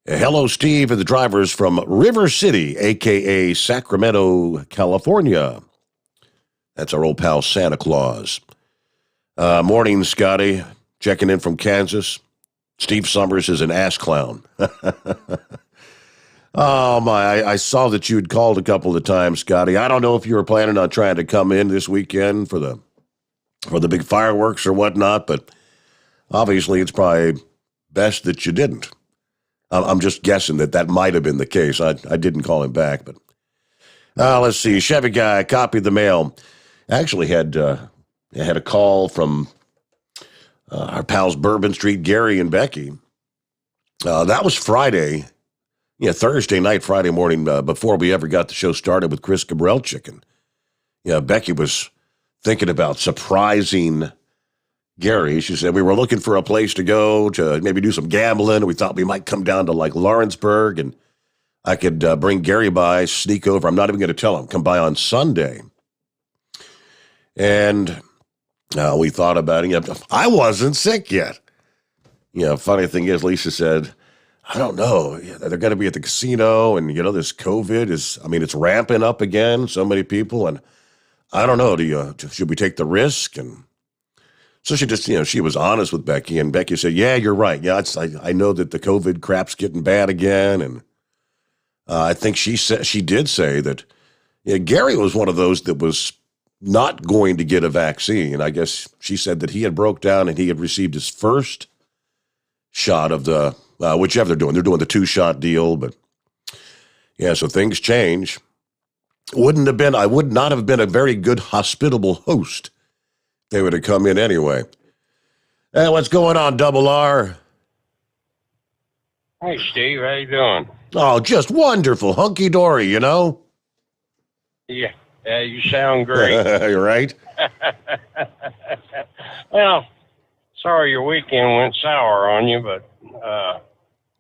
Hello, Steve, and the drivers from River City, a.k.a. Sacramento, California. That's our old pal Santa Claus. Morning, Scotty. Checking in from Kansas. Steve Sommers is an ass clown. Oh, my. I saw that you had called a couple of times, Scotty. I don't know if you were planning on trying to come in this weekend for the big fireworks or whatnot, but obviously it's probably best that you didn't. I'm just guessing that might have been the case. I didn't call him back, but let's see. Chevy guy copied the mail. Actually had I had a call from our pals Bourbon Street, Gary and Becky. That was Friday. Yeah, Thursday night, Friday morning, before we ever got the show started with Chris Gabrelchik. And Becky was thinking about surprising Gary. She said, we were looking for a place to go to maybe do some gambling. We thought we might come down to like Lawrenceburg and I could bring Gary by, sneak over. I'm not even going to tell him. Come by on Sunday. And we thought about it. I wasn't sick yet. Funny thing is, Lisa said, I don't know. They're going to be at the casino, and, this COVID it's ramping up again, so many people, and I don't know, should we take the risk? And so she just, she was honest with Becky, and Becky said, yeah, you're right. Yeah, I know that the COVID crap's getting bad again, and I think she did say that Gary was one of those that was not going to get a vaccine. I guess she said that he had broke down and he had received his first shot of the whichever they're doing. They're doing the 2-shot deal, but so things change. I would not have been a very good hospitable host. They would have come in anyway. Hey, what's going on, Double R? Hey, Steve, how you doing? Oh, just wonderful. Hunky-dory, Yeah, you sound great. You're right. Well, sorry your weekend went sour on you, but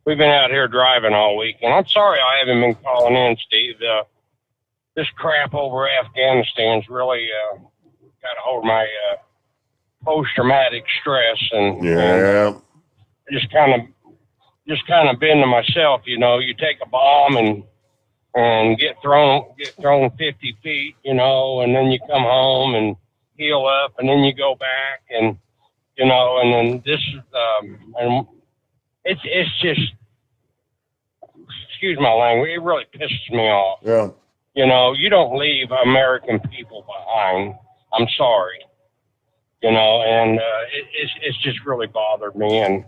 we've been out here driving all week, and I'm sorry I haven't been calling in, Steve. This crap over Afghanistan's really got a hold of my post-traumatic stress, and just kind of been to myself. You take a bomb and get thrown 50 feet, and then you come home and heal up, and then you go back, and and then this and it's just, excuse my language, it really pisses me off. Yeah. You don't leave American people behind. I'm sorry. And it's just really bothered me, and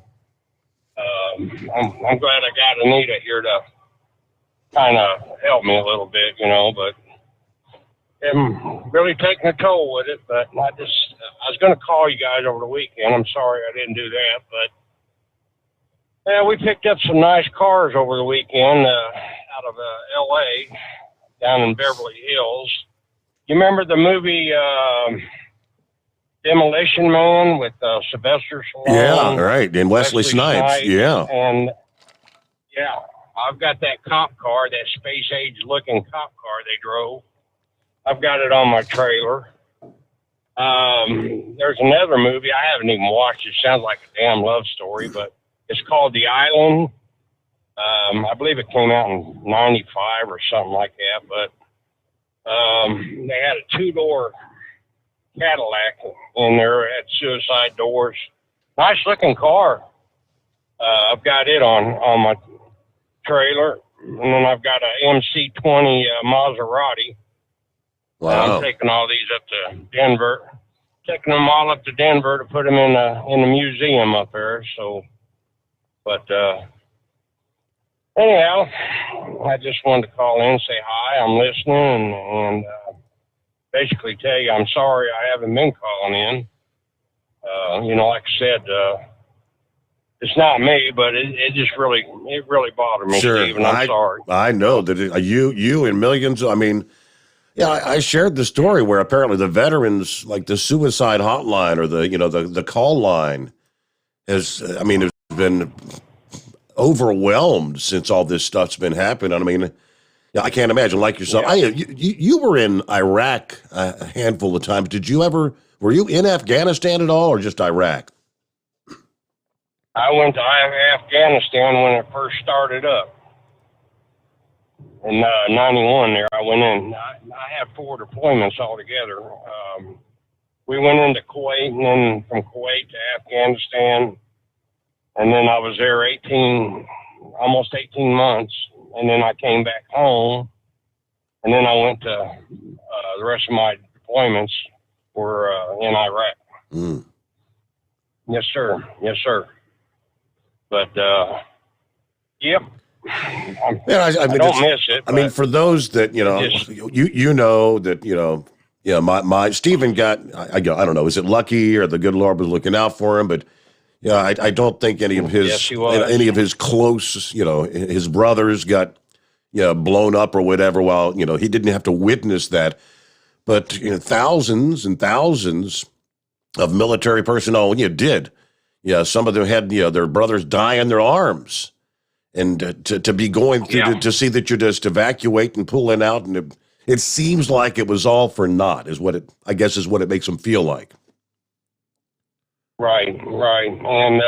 I'm glad I got Anita here to kind of help me a little bit, but I'm really taking a toll with it. But I was going to call you guys over the weekend. I'm sorry I didn't do that, but we picked up some nice cars over the weekend out of L.A. down in Beverly Hills. You remember the movie Demolition Man with Sylvester Stallone? Yeah, right, and Wesley Snipes. Yeah. And, I've got that cop car, that space-age looking cop car they drove. I've got it on my trailer. There's another movie I haven't even watched. It sounds like a damn love story, but it's called The Island. I believe it came out in 95 or something like that, but they had a 2-door Cadillac in there, had suicide doors. Nice looking car. I've got it on my trailer, and then I've got a MC20 Maserati. Wow. I'm taking all these up to Denver, taking them all up to Denver to put them in the museum up there. So, but anyhow, I just wanted to call in and say hi. I'm listening and basically tell you I'm sorry I haven't been calling in. Like I said, it's not me, but it just really bothered me, Sure. Steve, and I'm sorry. I know that you and millions. I shared the story where apparently the veterans, like the suicide hotline or the call line, has been overwhelmed since all this stuff's been happening. I can't imagine, like yourself. Yeah. You were in Iraq a handful of times. Were you in Afghanistan at all, or just Iraq? I went to Afghanistan when it first started up. In 91 there, I went in. I had 4 deployments altogether. We went into Kuwait, and then from Kuwait to Afghanistan, and then I was there almost 18 months, and then I came back home, and then I went to the rest of my deployments were in Iraq. Mm. Yes, sir. Yes, sir. But, yep. I don't miss it. For those that, Yeah, my Stephen got, I don't know, is it lucky or the good Lord was looking out for him? But yeah, I don't think any of his Yes, he was. any of his close, his brothers got blown up or whatever. While he didn't have to witness that, but thousands and thousands of military personnel did. Yeah, some of them had their brothers die in their arms, and to be going through to see that you're just evacuating and pulling out, and it seems like it was all for naught, is what it makes them feel like. Right, and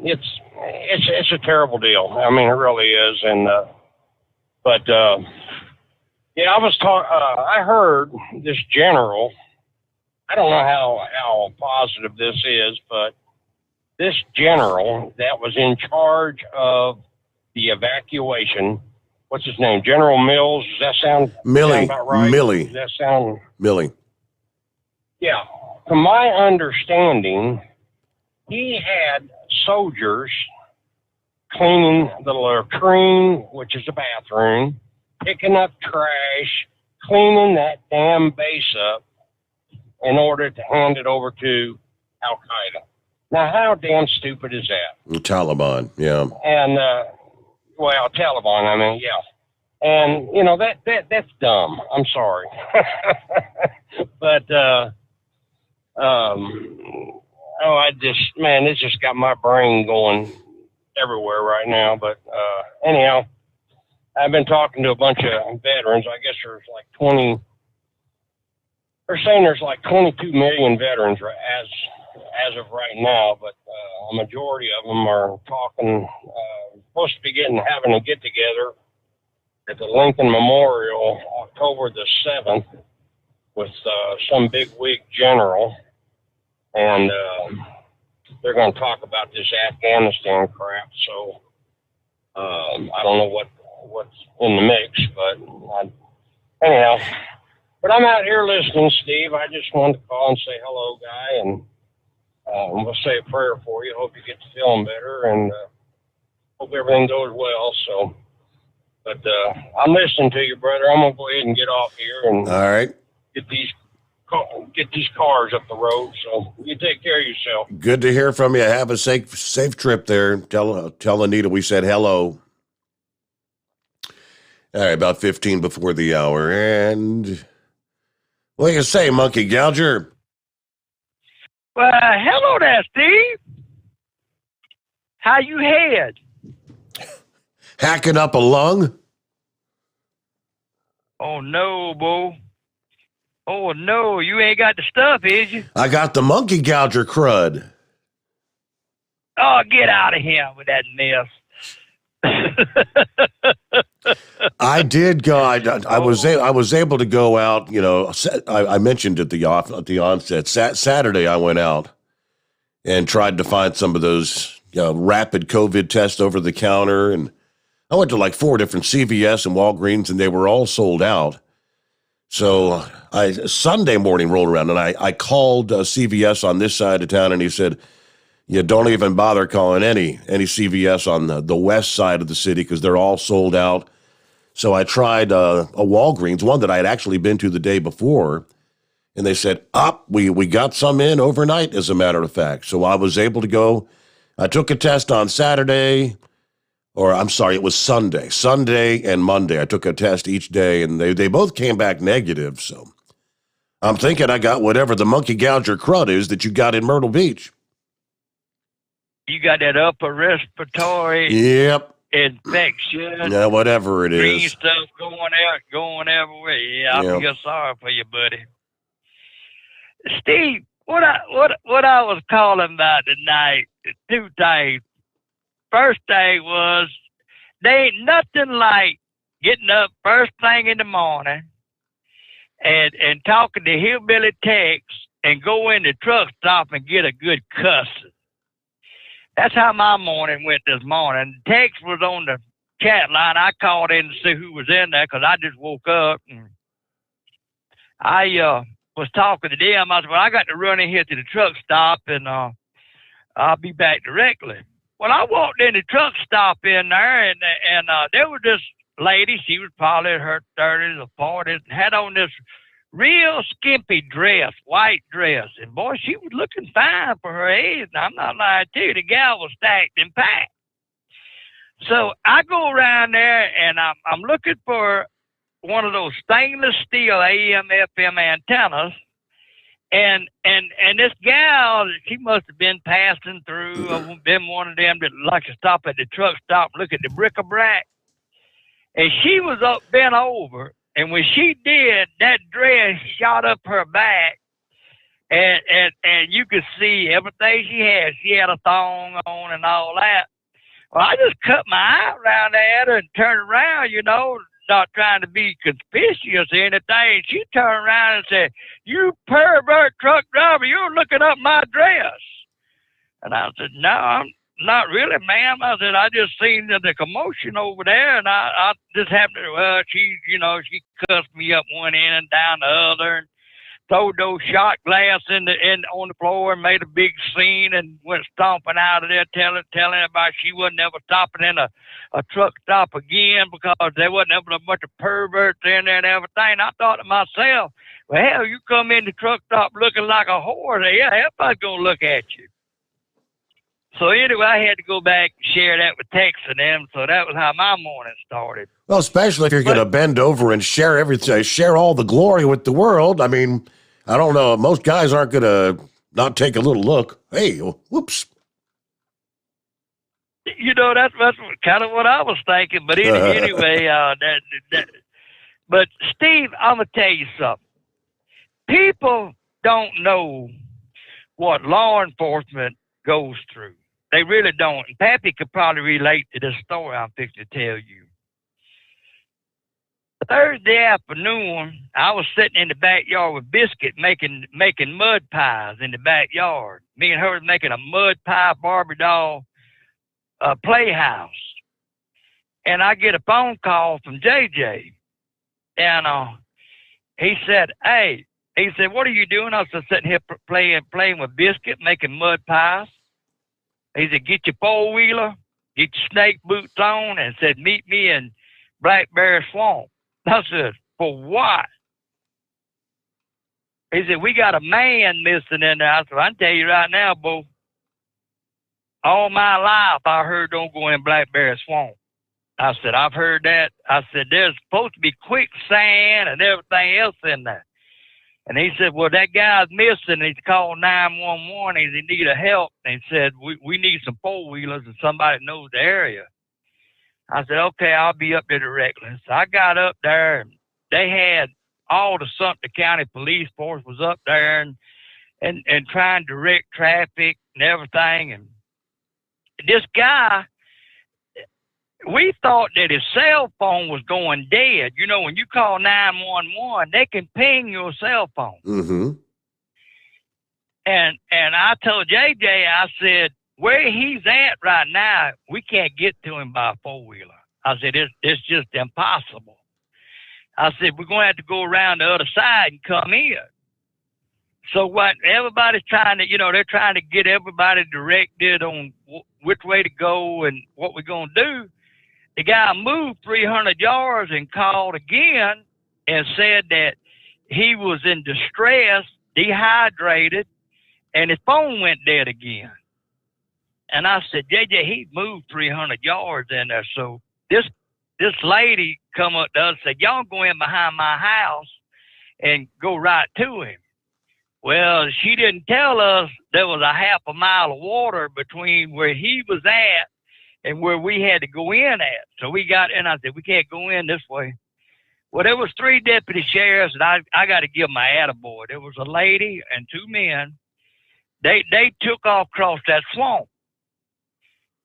it's a terrible deal. I mean, it really is, and but I heard this general. I don't know how positive this is, but this general that was in charge of the evacuation. What's his name? General Mills. Does that sound about right? Millie. Does that sound Millie? Yeah. From my understanding, he had soldiers cleaning the latrine, which is a bathroom, picking up trash, cleaning that damn base up in order to hand it over to Al Qaeda. Now, how damn stupid is that? The Taliban, yeah. And Taliban. I mean, yeah. And that's dumb. I'm sorry, but it's just got my brain going everywhere right now. But anyhow, I've been talking to a bunch of veterans. I guess there's like 20. They're saying there's like 22 million veterans as of right now, but a majority of them are talking. Supposed to be having a get together at the Lincoln Memorial October the 7th with some big wig general, and they're going to talk about this Afghanistan crap. So I don't know what's in the mix, but anyhow. But I'm out here listening, Steve. I just wanted to call and say hello, guy, and we'll say a prayer for you. Hope you get to feeling better, and hope everything goes well. So, but I'm listening to you, brother. I'm gonna go ahead and get off here and all right, get these cars up the road. So you take care of yourself. Good to hear from you. Have a safe trip there. Tell Anita we said hello. All right, about 15 before the hour, and what do you say, Monkey Gouger? Well, hello there, Steve. How you head? Hacking up a lung? Oh, no, Bo. Oh, no, you ain't got the stuff, is you? I got the Monkey Gouger crud. Oh, get out of here with that mess. I did go. I was able to go out. I mentioned at the onset. Saturday, I went out and tried to find some of those rapid COVID tests over the counter, and I went to like 4 different CVS and Walgreens, and they were all sold out. So Sunday morning rolled around, and I called CVS on this side of town, and he said, "You don't even bother calling any CVS on the west side of the city because they're all sold out." So I tried a Walgreens, one that I had actually been to the day before, and they said, we got some in overnight, as a matter of fact. So I was able to go. I took a test on Saturday, or I'm sorry, it was Sunday. Sunday and Monday, I took a test each day, and they both came back negative. So I'm thinking I got whatever the Monkey Gouger crud is that you got in Myrtle Beach. You got that upper respiratory infection. Yeah, whatever it green is. Stuff going everywhere. Yeah, I feel sorry for you, buddy. Steve, what I was calling about tonight, 2 things. First thing was, there ain't nothing like getting up first thing in the morning and talking to Hillbilly Tex and go in the truck stop and get a good cussing. That's how my morning went this morning. Tex was on the chat line. I called in to see who was in there because I just woke up. And I was talking to them. I said, well, I got to run in here to the truck stop, and I'll be back directly. Well, I walked in the truck stop in there, and there was this lady. She was probably in her 30s or 40s and had on this real skimpy dress, white dress. And boy, she was looking fine for her age. And I'm not lying to you. The gal was stacked and packed. So I go around there and I'm looking for one of those stainless steel AM FM antennas. And this gal, she must have been passing through, been one of them that like to stop at the truck stop, look at the bric-a-brac. And she was up bent over, and when she did, that dress shot up her back, and you could see everything she had. She had a thong on and all that. Well, I just cut my eye around at her and turned around, not trying to be conspicuous or anything. She turned around and said, "You pervert truck driver, you're looking up my dress." And I said, "No, I'm not really, ma'am." I said, "I just seen the commotion over there, and I just happened to, she cussed me up one end and down the other, and threw those shot glass on the floor and made a big scene and went stomping out of there, telling everybody she wasn't ever stopping in a truck stop again because there wasn't ever a bunch of perverts in there and everything." I thought to myself, well, hell, you come in the truck stop looking like a whore, yeah, everybody's going to look at you. So anyway, I had to go back and share that with Tex and them, so that was how my morning started. Well, especially if you're going to bend over and share everything, share all the glory with the world. I mean, I don't know. Most guys aren't going to not take a little look. Hey, whoops. That's kind of what I was thinking. But anyway, but Steve, I'm going to tell you something. People don't know what law enforcement goes through. They really don't. And Pappy could probably relate to this story I'm fixing to tell you. Thursday afternoon, I was sitting in the backyard with Biscuit making mud pies in the backyard. Me and her was making a mud pie Barbie doll playhouse. And I get a phone call from JJ. And he said, "Hey," he said, "what are you doing?" I was just sitting here playing with Biscuit, making mud pies. He said, "Get your four-wheeler, get your snake boots on," and said, "Meet me in Blackberry Swamp." I said, "For what?" He said, "We got a man missing in there." I said, "I can tell you right now, Bo, all my life I heard don't go in Blackberry Swamp." I said, "I've heard that." I said, "There's supposed to be quicksand and everything else in there." And he said, "Well, that guy's missing." He's called 911. He needed help. And he said, we need some four-wheelers and somebody that knows the area. I said, "Okay, I'll be up there directly." So I got up there, and they had all the Sumter County Police Force was up there and trying to direct traffic and everything. And this guy, we thought that his cell phone was going dead. When you call 911, they can ping your cell phone. Mm-hmm. And I told JJ, I said, where he's at right now, we can't get to him by a four-wheeler. I said, it's just impossible. I said, we're going to have to go around the other side and come in. So what everybody's trying to, they're trying to get everybody directed on which way to go and what we're going to do. The guy moved 300 yards and called again and said that he was in distress, dehydrated, and his phone went dead again. And I said, JJ, he moved 300 yards in there. So this lady come up to us and said, "Y'all go in behind my house and go right to him." Well, she didn't tell us there was a half a mile of water between where he was at and where we had to go in at. So we got in. I said, "We can't go in this way." Well, there was 3 deputy sheriffs, and I got to give my attaboy. There was a lady and 2 men. They took off across that swamp.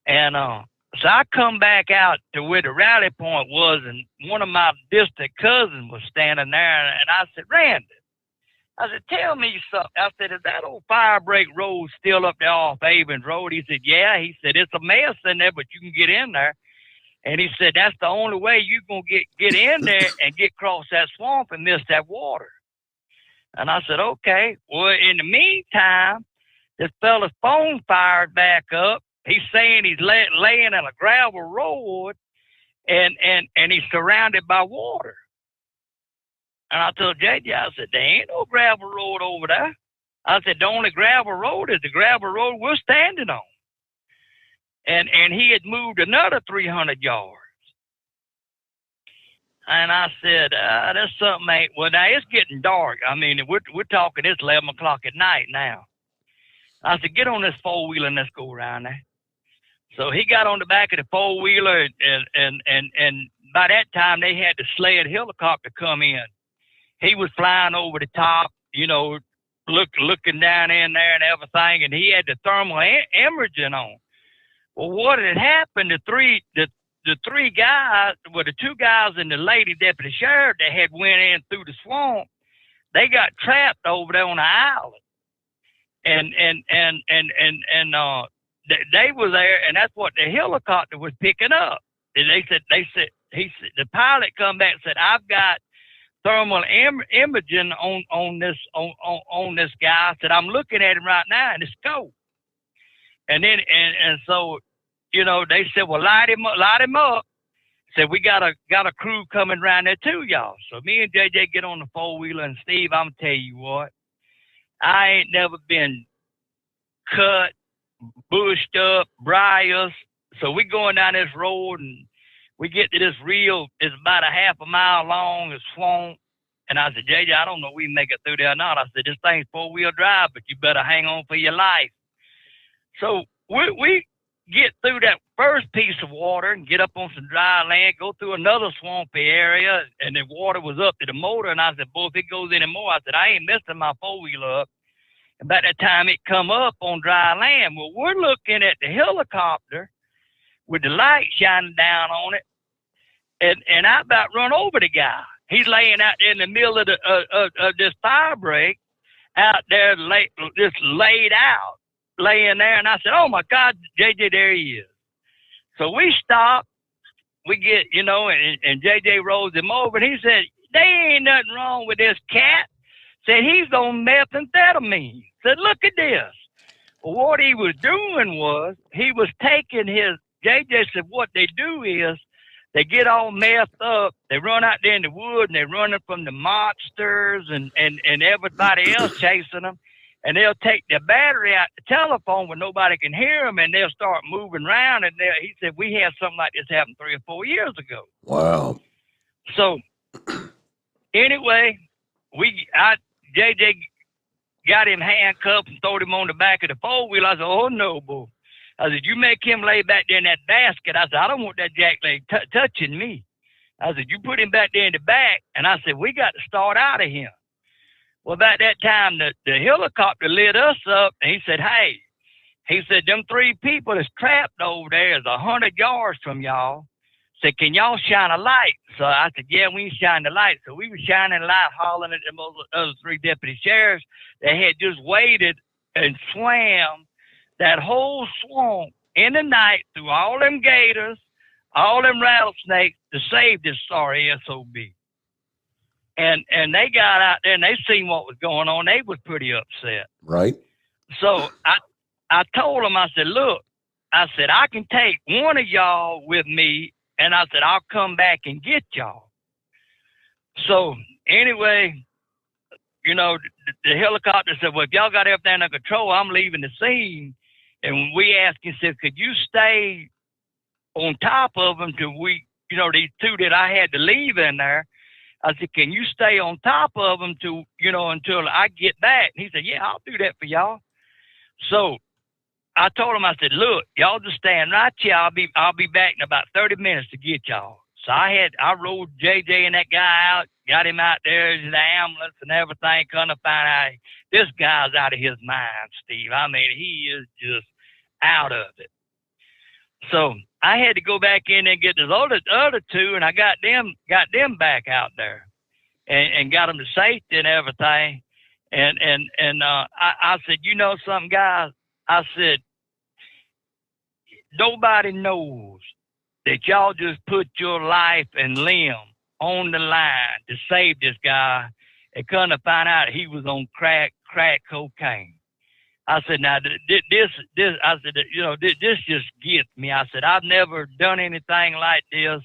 And so I come back out to where the rally point was, and one of my distant cousins was standing there, and I said, "Randy," I said, "tell me something." I said, "Is that old fire break road still up there off Avens Road?" He said, "Yeah." He said, "It's a mess in there, but you can get in there." And he said, "That's the only way you're going to get in there and get across that swamp and miss that water." And I said, "Okay." Well, in the meantime, this fella's phone fired back up. He's saying he's laying in a gravel road, and he's surrounded by water. And I told JJ, I said, there ain't no gravel road over there. I said, the only gravel road is the gravel road we're standing on. And he had moved another 300 yards. And I said, that's something ain't, well, now it's getting dark. I mean, we're talking, it's 11 o'clock at night now. I said, get on this four-wheeler and let's go around there. So he got on the back of the four-wheeler, and by that time, they had the sled helicopter come in. He was flying over the top, you know, looking down in there and everything, and he had the thermal imaging on. Well, what had happened, the three guys, well, the two guys and the lady deputy sheriff that had went in through the swamp, they got trapped over there on the island. And they were there, and that's what the helicopter was picking up. And the pilot come back and said, I've got thermal imaging on this guy. I said, I'm looking at him right now in the scope. And then so, you know, they said, well, light him up. Said, we got a crew coming around there too, y'all. So me and JJ get on the four-wheeler, and Steve, I'm tell you what, I ain't never been cut, bushed up, briars. So we going down this road, and we get to this it's about a half a mile long, it's swamp. And I said, JJ, I don't know if we can make it through there or not. I said, this thing's four-wheel drive, but you better hang on for your life. So we get through that first piece of water and get up on some dry land, go through another swampy area, and the water was up to the motor. And I said, boy, if it goes any more, I said, I ain't messing my four-wheeler up. And by that time, it come up on dry land. Well, we're looking at the helicopter with the light shining down on it, and I about run over the guy. He's laying out there in the middle of this fire break, out there just laid out, laying there. And I said, oh, my God, JJ, there he is. So we stop. We get, you know, and JJ rolls him over, and he said, there ain't nothing wrong with this cat. Said, he's on methamphetamine. Said, look at this. Well, what he was doing was, he was taking JJ said, what they do is, they get all messed up. They run out there in the wood, and they're running from the monsters and everybody else chasing them. And they'll take their battery out the telephone where nobody can hear them, and they'll start moving around. And he said, we had something like this happen 3 or 4 years ago. Wow. So anyway, JJ got him handcuffed and threw him on the back of the four-wheel. I said, oh, no, boy. I said, you make him lay back there in that basket. I said, I don't want that jackleg touching me. I said, you put him back there in the back. And I said, we got to start out of here. Well, about that time, the helicopter lit us up, and he said, hey, he said, them 3 people that's trapped over there is 100 yards from y'all. Said, can y'all shine a light? So I said, yeah, we can shine the light. So we were shining a light, hollering at the other 3 deputy sheriffs that had just waited and swam that whole swamp in the night through all them gators, all them rattlesnakes to save this sorry SOB. And they got out there and they seen what was going on. They was pretty upset. Right. So I told them, I said, look, I said, I can take one of y'all with me, and I said, I'll come back and get y'all. So anyway, you know, the helicopter said, well, if y'all got everything under control, I'm leaving the scene. And we asked him, said, could you stay on top of them till we, you know, these 2 that I had to leave in there? I said, can you stay on top of them till, you know, until I get back? And he said, yeah, I'll do that for y'all. So I told him, I said, look, y'all just stand right here. I'll be back in about 30 minutes to get y'all. So I rode JJ and that guy out, got him out there in the ambulance and everything, come to find out this guy's out of his mind, Steve. I mean, he is just out of it. So I had to go back in and get those other 2, and I got them back out there, and got them to safety and everything. And I said, you know something, guys? I said, nobody knows that y'all just put your life and limb on the line to save this guy, and come to find out he was on crack cocaine. I said, now this just gets me. I said, I've never done anything like this.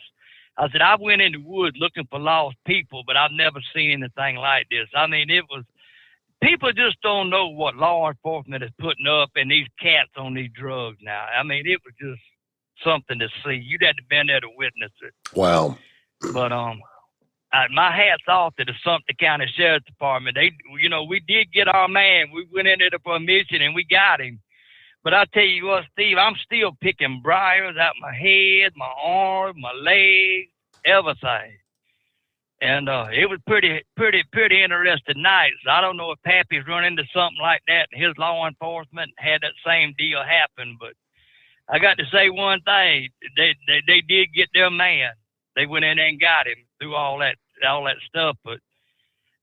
I said, I went in the woods looking for lost people, but I've never seen anything like this. I mean, people just don't know what law enforcement is putting up and these cats on these drugs now. I mean, it was just something to see. You'd have to been there to witness it. Wow. But my hat's off to the Sumter County Sheriff's Department. We did get our man. We went in there for a mission and we got him. But I tell you what, Steve, I'm still picking briars out my head, my arm, my legs, everything. And it was pretty interesting night. So I don't know if Pappy's run into something like that and his law enforcement had that same deal happen. But I got to say one thing: they did get their man. They went in there and got him through all that stuff. But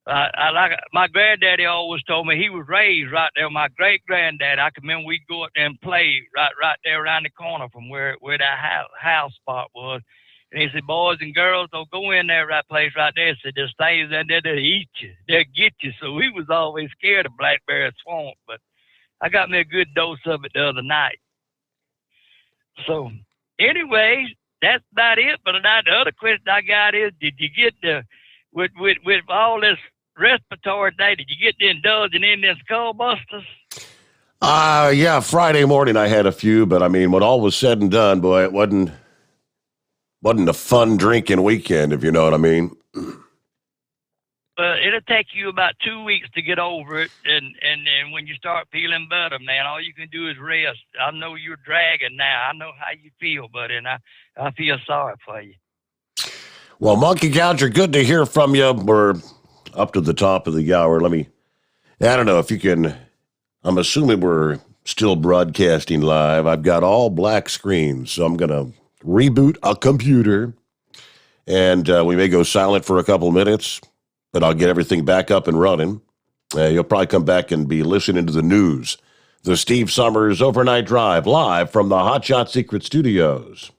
like my granddaddy always told me, he was raised right there. My great granddad, I can remember we'd go up there and play right there around the corner from where that house spot was. And he said, boys and girls, don't go in there that place right there. He said, there's things in there that'll eat you. They'll get you. So we was always scared of Blackberry Swamp. But I got me a good dose of it the other night. So anyways, that's about it. But the other question I got is, did you get with all this respiratory day, did you get to indulging in them skull busters? Yeah, Friday morning I had a few, but I mean, when all was said and done, boy, it wasn't a fun drinking weekend, if you know what I mean. It'll take you about 2 weeks to get over it, and when you start feeling better, man, all you can do is rest. I know you're dragging now. I know how you feel, buddy, and I feel sorry for you. Well, Monkey Gouger, good to hear from you. We're up to the top of the hour. I don't know if you can, I'm assuming we're still broadcasting live. I've got all black screens, so I'm going to reboot a computer, and we may go silent for a couple of minutes, but I'll get everything back up and running. You'll probably come back and be listening to the news. The Steve Sommers Overnight Drive, live from the Hot Shot Secret Studios.